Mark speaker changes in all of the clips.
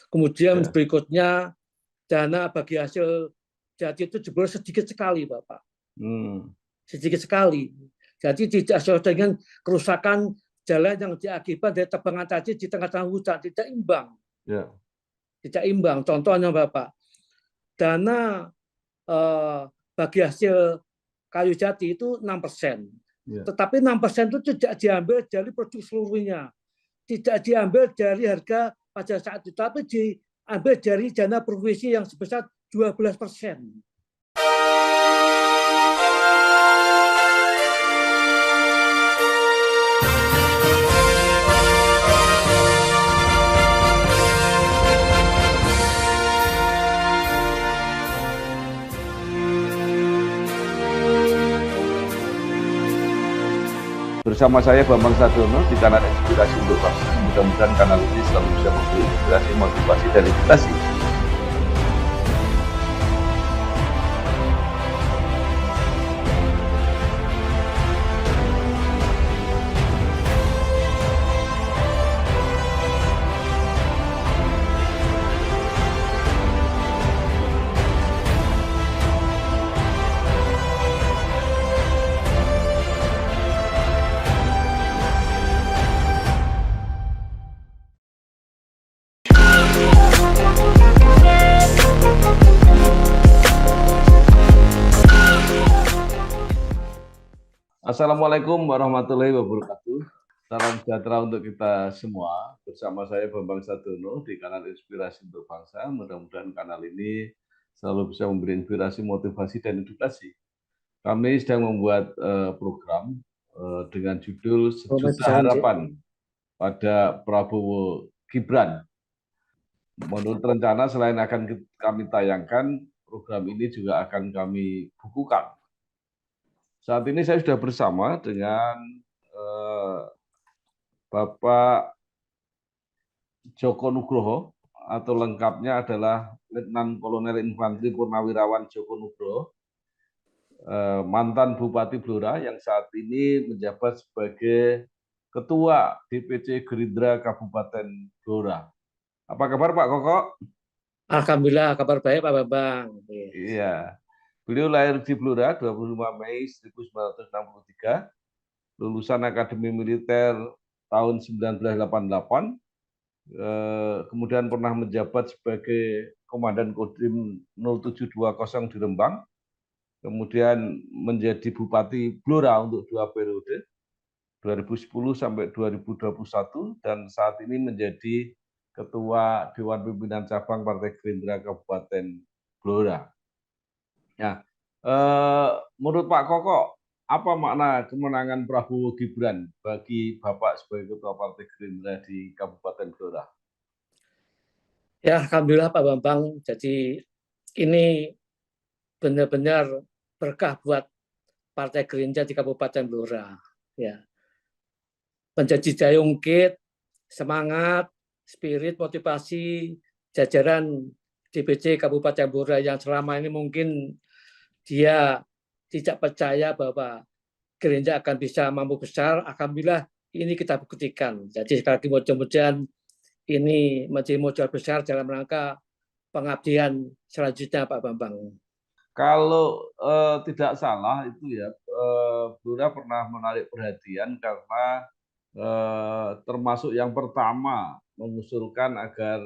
Speaker 1: Kemudian
Speaker 2: Ya.
Speaker 1: berikutnya dana bagi hasil jati itu jebol sedikit sekali, Bapak. Sedikit sekali. Jadi tidak sesuai dengan kerusakan jalan yang diakibat dari tebangan tadi di tengah-tengah hutan, tidak imbang.
Speaker 2: Ya.
Speaker 1: Tidak imbang. Contohnya Bapak, dana bagi hasil kayu jati itu 6%.
Speaker 2: Ya.
Speaker 1: Tetapi 6% itu tidak diambil dari produk seluruhnya. Tidak diambil dari harga pada saat itu, tapi diambil dari dana provinsi yang sebesar 12%.
Speaker 2: Bersama saya Bambang Sadiono di kanal Inspirasi untuk Bangsa. Mudah-mudahan kanal ini selalu bisa memberi inspirasi, motivasi, dan edukasi. Assalamualaikum warahmatullahi wabarakatuh. Salam sejahtera untuk kita semua. Bersama saya Bambang Sadiono di kanal Inspirasi untuk Bangsa. Mudah-mudahan kanal ini selalu bisa memberi inspirasi, motivasi, dan edukasi. Kami sedang membuat program dengan judul Sejuta Harapan pada Prabowo Gibran. Menurut rencana, selain akan kami tayangkan, program ini juga akan kami bukukan. Saat ini saya sudah bersama dengan Bapak Joko Nugroho, atau lengkapnya adalah Letnan Kolonel Infanteri Purnawirawan Joko Nugroho, mantan Bupati Blora yang saat ini menjabat sebagai Ketua DPC Gerindra Kabupaten Blora. Apa kabar Pak Koko?
Speaker 1: Alhamdulillah, kabar baik Pak Bambang.
Speaker 2: Iya. Beliau lahir di Blora 25 Mei 1963, lulusan Akademi Militer tahun 1988, kemudian pernah menjabat sebagai Komandan Kodim 0720 di Rembang, kemudian menjadi Bupati Blora untuk 2 periode, 2010 sampai 2021, dan saat ini menjadi Ketua Dewan Pimpinan Cabang Partai Gerindra Kabupaten Blora. Ya, menurut Pak Koko, apa makna kemenangan Prabowo Gibran bagi Bapak sebagai Ketua Partai Gerindra di Kabupaten Blora?
Speaker 1: Ya, alhamdulillah Pak Bambang. Jadi ini benar-benar berkah buat Partai Gerindra di Kabupaten Blora. Ya, menjadi daya ungkit, semangat, spirit, motivasi jajaran DPC Kabupaten Blora yang selama ini mungkin dia tidak percaya bahwa Gerindra akan bisa mampu besar. Alhamdulillah ini kita buktikan. Jadi sekali lagi mudah-mudahan ini menjadi modal besar dalam rangka pengabdian selanjutnya Pak Bambang.
Speaker 2: Kalau tidak salah itu ya, Blora pernah menarik perhatian karena termasuk yang pertama mengusulkan agar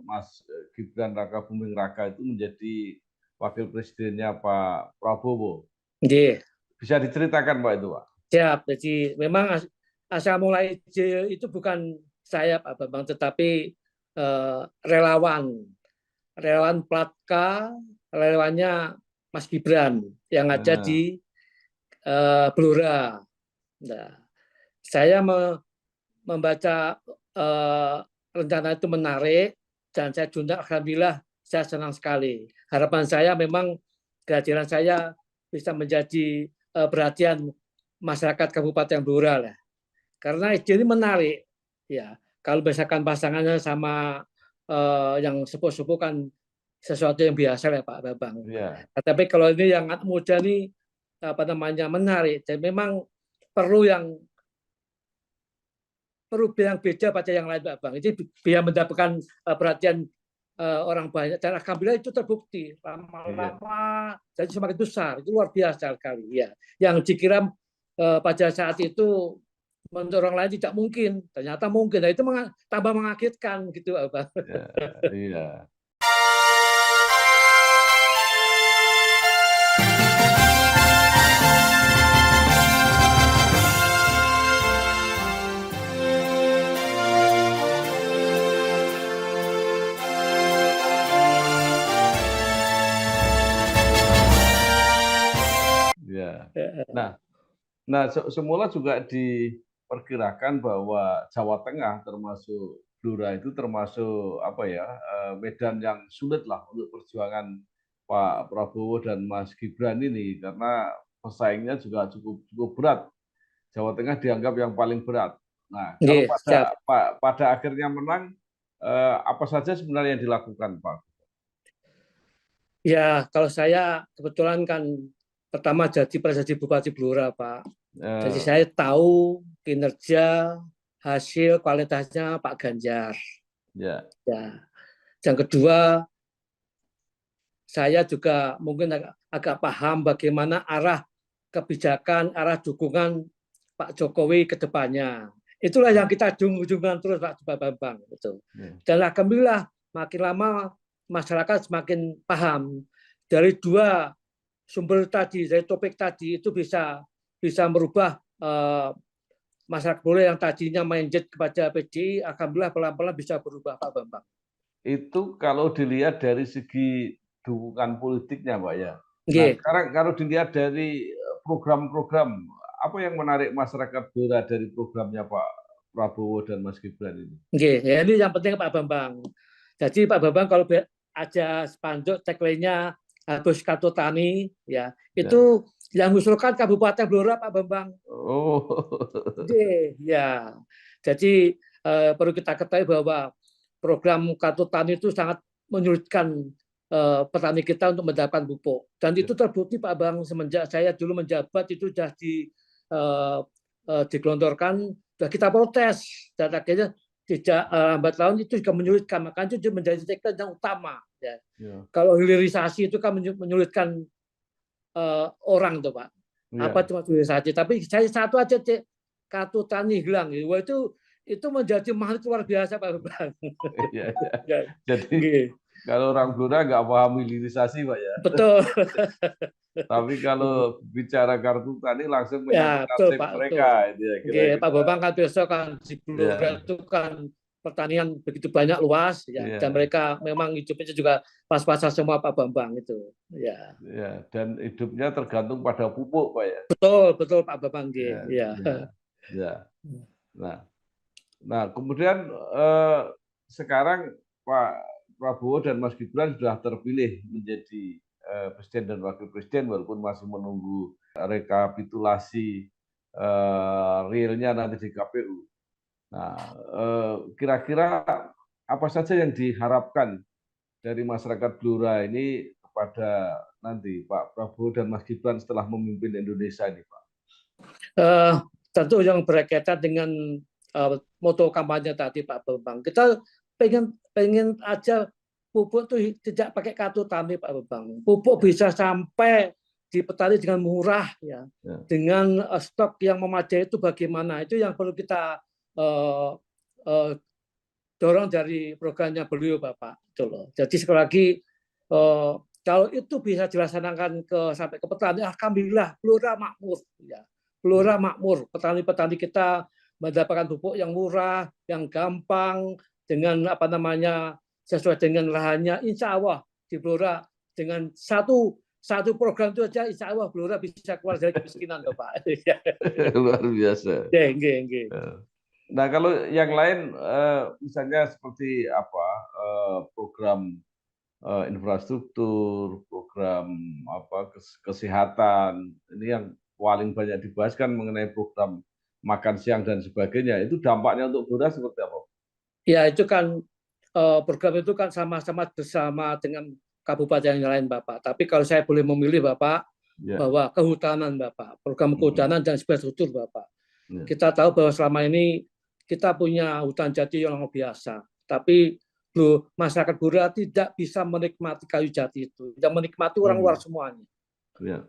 Speaker 2: Mas Gibran Rakabuming Raka itu menjadi wakil presidennya Pak Prabowo.
Speaker 1: Yeah.
Speaker 2: Bisa diceritakan Pak itu Pak?
Speaker 1: Siap. Jadi memang asal mulai itu bukan saya Pak Bambang, tetapi relawan Platka, relawannya Mas Gibran yang ada di Blora. Nah, saya membaca rencana itu menarik dan saya diundang, alhamdulillah saya senang sekali. Harapan saya memang kehadiran saya bisa menjadi perhatian masyarakat Kabupaten Blora lah. Karena ide ini menarik. Ya, kalau misalkan pasangannya sama yang sepuh-sepuh kan sesuatu yang biasa ya Pak Bambang.
Speaker 2: Yeah.
Speaker 1: Tapi kalau ini yang muda ini apa namanya menarik. Dan memang perlu yang perlu yang beda pada yang lain, Pak Bang. Ini biar mendapatkan perhatian orang banyak, dan alhamdulillah itu terbukti lama-lama jadi semakin besar, itu luar biasa sekali ya. Yang dikira pada saat itu menurut orang lain tidak mungkin, ternyata mungkin. Nah, itu tambah mengagetkan gitu, Pak.
Speaker 2: Ya, iya. Ya. Nah, semula juga diperkirakan bahwa Jawa Tengah termasuk Blora itu termasuk apa ya, medan yang sulit lah untuk perjuangan Pak Prabowo dan Mas Gibran ini, karena pesaingnya juga cukup berat. Jawa Tengah dianggap yang paling berat. Nah, kalau pada akhirnya menang, apa saja sebenarnya yang dilakukan, Pak?
Speaker 1: Ya, kalau saya kebetulan kan pertama jadi Bupati Blora, Pak. Jadi saya tahu kinerja, hasil, kualitasnya Pak Ganjar.
Speaker 2: Ya.
Speaker 1: Yang kedua, saya juga mungkin agak paham bagaimana arah kebijakan, arah dukungan Pak Jokowi ke depannya. Itulah yang kita junjungan terus, Pak Bambang. Dan alhamdulillah makin lama masyarakat semakin paham. Dari dua sumber tadi, dari topik tadi, itu bisa merubah masyarakat boleh yang tadinya minded kepada PDI, alhamdulillah pelan-pelan bisa berubah, Pak Bambang.
Speaker 2: Itu kalau dilihat dari segi dukungan politiknya, Pak ya. Nah, sekarang kalau dilihat dari program-program, apa yang menarik masyarakat Blora dari programnya Pak Prabowo dan Mas Gibran ini?
Speaker 1: Ya, ini yang penting, Pak Bambang. Jadi Pak Bambang kalau ada spanduk tagline-nya Habis Kartu Tani, ya itu yang mengusulkan Kabupaten Blora, Pak Bambang.
Speaker 2: Oh,
Speaker 1: ya. Jadi perlu kita ketahui bahwa program Kartu Tani itu sangat menyulitkan petani kita untuk mendapatkan pupuk. Dan itu terbukti, Pak Bang, semenjak saya dulu menjabat itu sudah digelontorkan, sudah kita protes, dan akhirnya tidak lambat laun itu juga menyulitkan, makanya itu menjadi tagline yang utama. Ya. Kalau hilirisasi itu kan menyulitkan orang tuh, Pak. Apa cuma hilirisasi? Tapi saya satu aja, Kartu Tani hilang. Wah, itu menjadi magnet luar biasa, Pak Bang.
Speaker 2: Jadi kalau orang Blora nggak paham hilirisasi, Pak ya.
Speaker 1: Betul.
Speaker 2: Tapi kalau bicara Kartu Tani langsung menyangkut nasib mereka.
Speaker 1: Pak Bambang kan besok kan di Blora itu kan pertanian begitu banyak luas, ya, dan mereka memang hidupnya juga pas-pasan semua, Pak Bambang itu. Ya,
Speaker 2: dan hidupnya tergantung pada pupuk, Pak ya.
Speaker 1: Betul Pak Bambang.
Speaker 2: Nah, kemudian sekarang Pak Prabowo dan Mas Gibran sudah terpilih menjadi presiden dan wakil presiden, walaupun masih menunggu rekapitulasi realnya nanti di KPU. Nah, kira-kira apa saja yang diharapkan dari masyarakat Blora ini kepada nanti Pak Prabowo dan Mas Gibran setelah memimpin Indonesia ini, Pak?
Speaker 1: Tentu yang berkaitan dengan moto kampanye tadi, Pak Bambang. Kita pengen aja pupuk itu tidak pakai Kartu Tani, Pak Bambang. Pupuk bisa sampai di petani dengan murah, ya. Dengan stok yang memadai itu bagaimana? Itu yang perlu kita dorong dari programnya beliau, Bapak. Jadi sekali lagi kalau itu bisa dilaksanakan sampai ke petani, alhamdulillah Blora makmur, ya. Blora makmur, petani-petani kita mendapatkan pupuk yang murah, yang gampang, dengan sesuai dengan lahannya. Insya Allah di Blora dengan satu program itu saja, insya Allah Blora bisa keluar dari kemiskinan, Bapak.
Speaker 2: Luar biasa. Nah, kalau yang lain misalnya seperti program infrastruktur, program kesehatan, ini yang paling banyak dibahas kan mengenai program makan siang dan sebagainya. Itu dampaknya untuk Blora seperti apa? Ya, itu kan program itu kan sama-sama bersama dengan kabupaten yang lain, Bapak. Tapi kalau saya boleh memilih, Bapak, bahwa kehutanan, Bapak, program kehutanan dan infrastruktur, Bapak. Kita tahu bahwa selama ini
Speaker 1: kita punya hutan jati yang luar biasa, tapi masyarakat Blora tidak bisa menikmati kayu jati itu, tidak menikmati orang luar semuanya.
Speaker 2: Ya.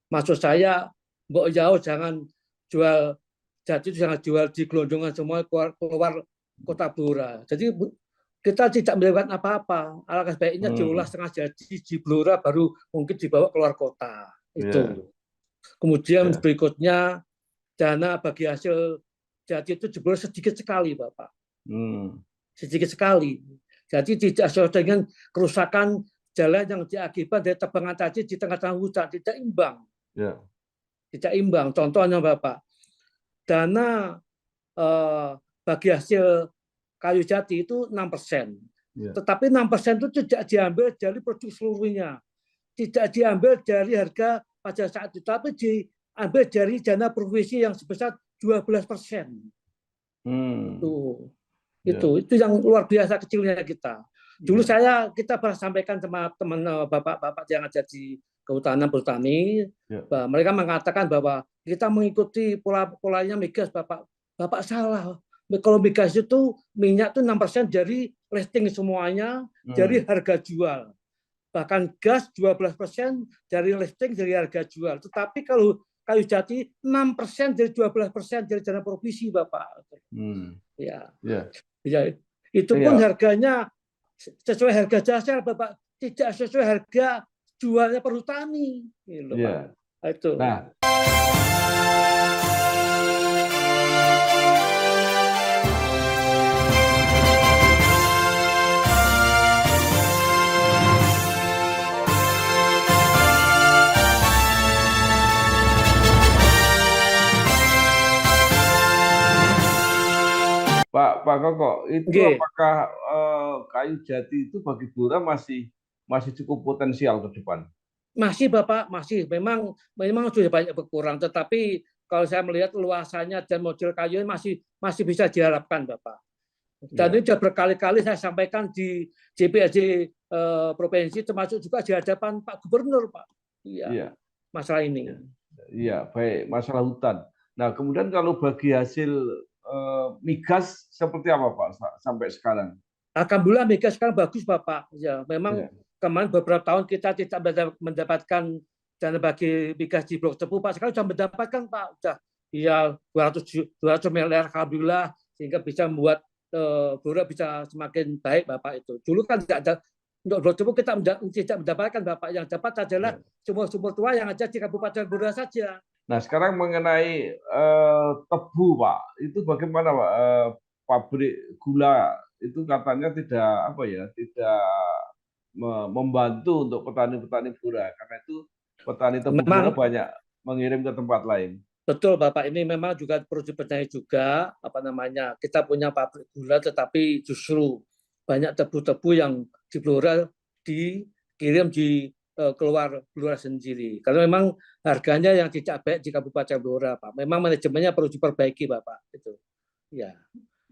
Speaker 1: Maksud saya, Mbok Jauh jangan jual jati itu, jangan jual di gelondongan semua keluar kota Blora. Jadi kita tidak melakukan apa-apa. Alangkah baiknya diolah setengah jadi di Blora, baru mungkin dibawa keluar kota. Itu. Kemudian berikutnya dana bagi hasil jati itu jebol sedikit sekali, Bapak. Sedikit sekali. Jadi tidak sesuai dengan kerusakan jalan yang diakibat dari tebangan tadi di tengah-tengah hutan, tidak imbang. Tidak imbang. Contohnya Bapak, dana bagi hasil kayu jati itu 6%. Tetapi 6% itu tidak diambil dari produk seluruhnya. Tidak diambil dari harga pada saat itu, tapi diambil dari dana provinsi yang sebesar 12%. Itu yang luar biasa kecilnya kita. Dulu kita pernah sampaikan sama teman bapak-bapak yang ada di Kehutanan Bertani, mereka mengatakan bahwa kita mengikuti polanya migas, bapak salah. Kalau migas itu minyak itu 6% dari listing semuanya, dari harga jual. Bahkan gas 12% dari listing dari harga jual. Tetapi kalau kayu jati 6% dari 12% dari dana provinsi, Bapak. Ya, itu pun harganya sesuai harga dasar, Bapak, tidak sesuai harga jualnya perhutani. Itu.
Speaker 2: Nah, Pak Koko, itu apakah kayu jati itu bagi Blora masih cukup potensial ke depan?
Speaker 1: Masih, Bapak, masih. Memang sudah banyak berkurang, tetapi kalau saya melihat luasannya dan model kayu masih bisa diharapkan, Bapak. Dan ini sudah berkali-kali saya sampaikan di JPSD provinsi, termasuk juga di hadapan Pak Gubernur, Pak. Masalah ini.
Speaker 2: Iya, baik, masalah hutan. Nah, kemudian kalau bagi hasil migas seperti apa, Pak, sampai sekarang?
Speaker 1: Alhamdulillah migas sekarang bagus, Bapak. Ya, memang kemarin beberapa tahun kita tidak mendapatkan dana bagi migas di Blok Tebu, Pak. Sekarang sudah mendapatkan, Pak. Sudah 200 miliar, alhamdulillah, sehingga bisa membuat Blora bisa semakin baik, Bapak itu. Dulu kan tidak ada, untuk Blok Tebu kita tidak mendapatkan, Bapak. Yang dapat adalah sumur-sumur tua yang ada di Kabupaten Blora saja.
Speaker 2: Nah, sekarang mengenai tebu, Pak, itu bagaimana, Pak? Pabrik gula itu katanya tidak membantu untuk petani-petani Blora, karena itu petani tebu Blora banyak mengirim ke tempat lain.
Speaker 1: Betul, Bapak, ini memang juga perlu dipercayai juga, kita punya pabrik gula, tetapi justru banyak tebu-tebu yang di Blora dikirim keluar Blora sendiri. Karena memang harganya yang tidak baik di Kabupaten Blora, Pak. Memang manajemennya perlu diperbaiki, Bapak. Itu.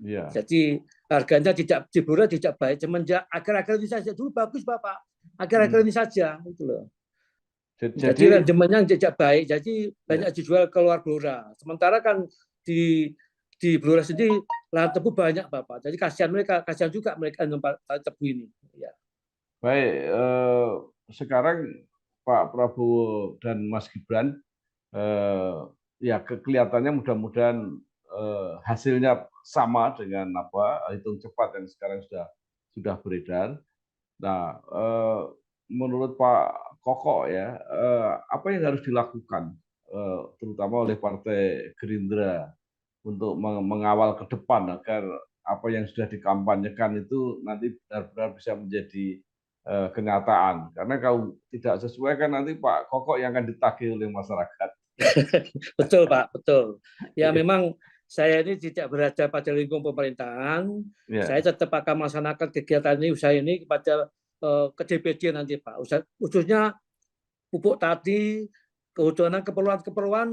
Speaker 1: Jadi harganya di Blora tidak baik. Semenjak akhir-akhir ini saja, dulu bagus, Bapak. Akhir-akhir ini saja, itu loh. Jadi manajemennya tidak baik, jadi banyak dijual keluar Blora. Sementara kan di Blora sendiri lahan tebu banyak, Bapak. Jadi kasihan juga mereka tempat tebu ini.
Speaker 2: Baik, sekarang Pak Prabowo dan Mas Gibran, kelihatannya mudah-mudahan hasilnya sama dengan hitung cepat yang sekarang sudah beredar. Nah, menurut Pak Koko apa yang harus dilakukan, terutama oleh Partai Gerindra untuk mengawal ke depan agar apa yang sudah dikampanyekan itu nanti benar-benar bisa menjadi kenyataan. Karena kalau tidak sesuai kan nanti Pak Koko yang akan ditagih oleh masyarakat.
Speaker 1: Betul, Pak, betul. Ya memang saya ini tidak berada pada lingkungan pemerintahan. Saya tetap akan melaksanakan kegiatan ini, usaha ini kepada ke DPD nanti, Pak. Khususnya pupuk tadi, keperluan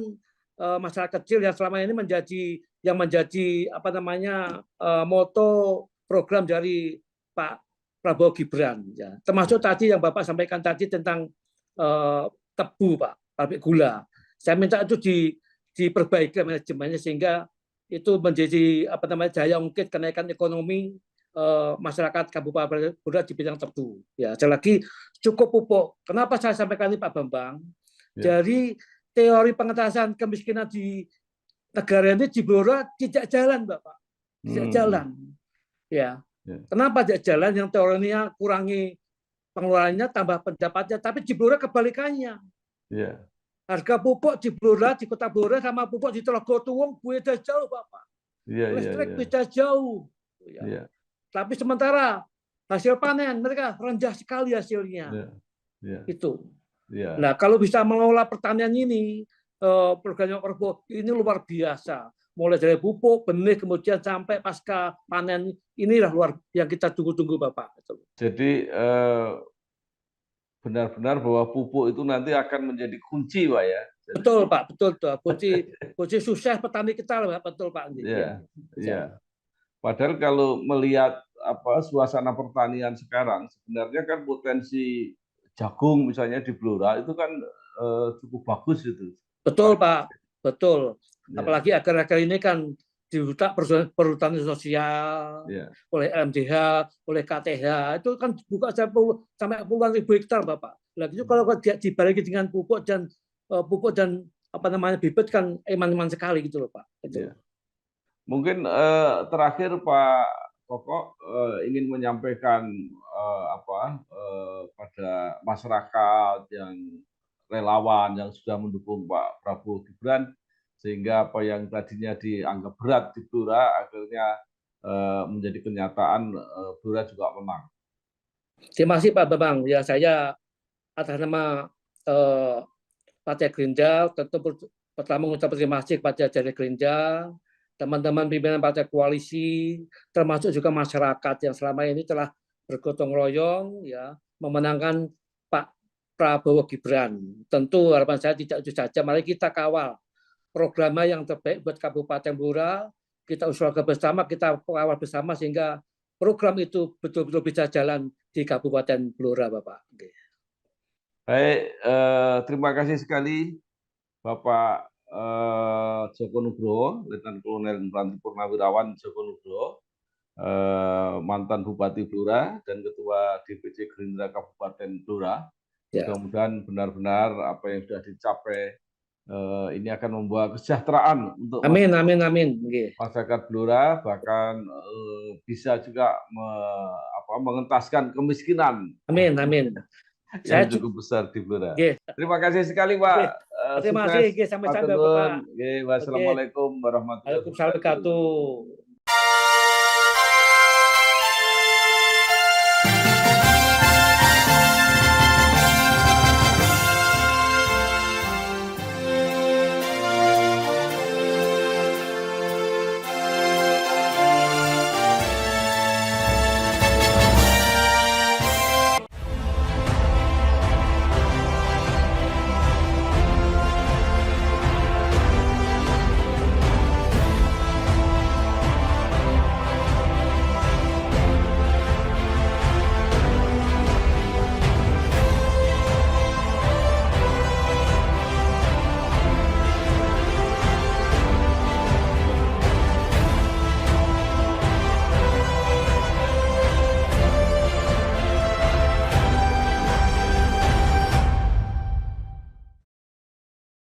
Speaker 1: masyarakat kecil yang selama ini menjadi moto program dari Pak Prabowo Gibran, termasuk tadi yang Bapak sampaikan tadi tentang tebu, Pak, pabrik gula. Saya minta itu diperbaiki manajemennya sehingga itu menjadi apa namanya daya ungkit kenaikan ekonomi masyarakat Kabupaten Blora di bidang tebu. Ya, sekali lagi cukup pupuk. Kenapa saya sampaikan ini Pak Bambang?
Speaker 2: Ya.
Speaker 1: Dari teori pengentasan kemiskinan di negara ini di Blora tidak jalan, Bapak. Tidak jalan. Ya. Kenapa tidak jalan? Yang teorinya kurangi pengeluarannya, tambah pendapatnya, tapi di Blora kebalikannya. Harga pupuk di Blora, di Kota Blora sama pupuk di Telogotuwung beda jauh, Bapak. Listrik beda jauh. Tapi sementara hasil panen mereka rendah sekali hasilnya. Itu. Nah, kalau bisa mengelola pertanian ini, programnya Prabowo ini luar biasa. Mulai dari pupuk, benih, kemudian sampai pasca panen, inilah luar yang kita tunggu-tunggu, Bapak.
Speaker 2: Jadi benar-benar bahwa pupuk itu nanti akan menjadi kunci, Pak ya.
Speaker 1: Betul, Pak, betul tuh. Kunci sukses petani kita, Pak. Betul, Pak.
Speaker 2: Iya. Padahal kalau melihat suasana pertanian sekarang, sebenarnya kan potensi jagung misalnya di Blora itu kan cukup bagus itu.
Speaker 1: Betul, Pak. Betul. Apalagi akhir-akhir ini kan dibuka perhutanan sosial oleh LMDH, oleh KTH, itu kan buka sampai puluhan ribu hektar, Bapak. Lagi itu kalau dibalik dengan pupuk dan apa namanya bibit kan eman-eman sekali gitu loh, Pak.
Speaker 2: Mungkin terakhir Pak Koko ingin menyampaikan pada masyarakat yang relawan yang sudah mendukung Pak Prabowo Gibran, sehingga apa yang tadinya dianggap berat di Blora akhirnya menjadi kenyataan, Blora juga menang.
Speaker 1: Terima kasih Pak Bambang. Ya, saya atas nama Partai Gerindra tentu pertama mengucapkan terima kasih kepada Jaringan Gerindra, teman-teman pimpinan partai koalisi, termasuk juga masyarakat yang selama ini telah bergotong royong ya memenangkan Pak Prabowo Gibran. Tentu harapan saya tidak itu saja, mari kita kawal programnya yang terbaik buat Kabupaten Blora, kita usulkan bersama, kita kawal bersama sehingga program itu betul-betul bisa jalan di Kabupaten Blora, Bapak.
Speaker 2: Baik, terima kasih sekali Bapak Joko Nugroho, Letnan Kolonel Meranti Purnawirawan Joko Nugroho, mantan Bupati Blora dan Ketua DPC Gerindra Kabupaten Blora. Mudah-mudahan benar-benar apa yang sudah dicapai ini akan membawa kesejahteraan untuk masyarakat Blora, bahkan bisa juga mengentaskan kemiskinan.
Speaker 1: Amin.
Speaker 2: Yang cukup besar di Blora. Terima kasih sekali Pak.
Speaker 1: Terima kasih, sampai-sampai Bapak.
Speaker 2: Wassalamualaikum warahmatullahi wabarakatuh.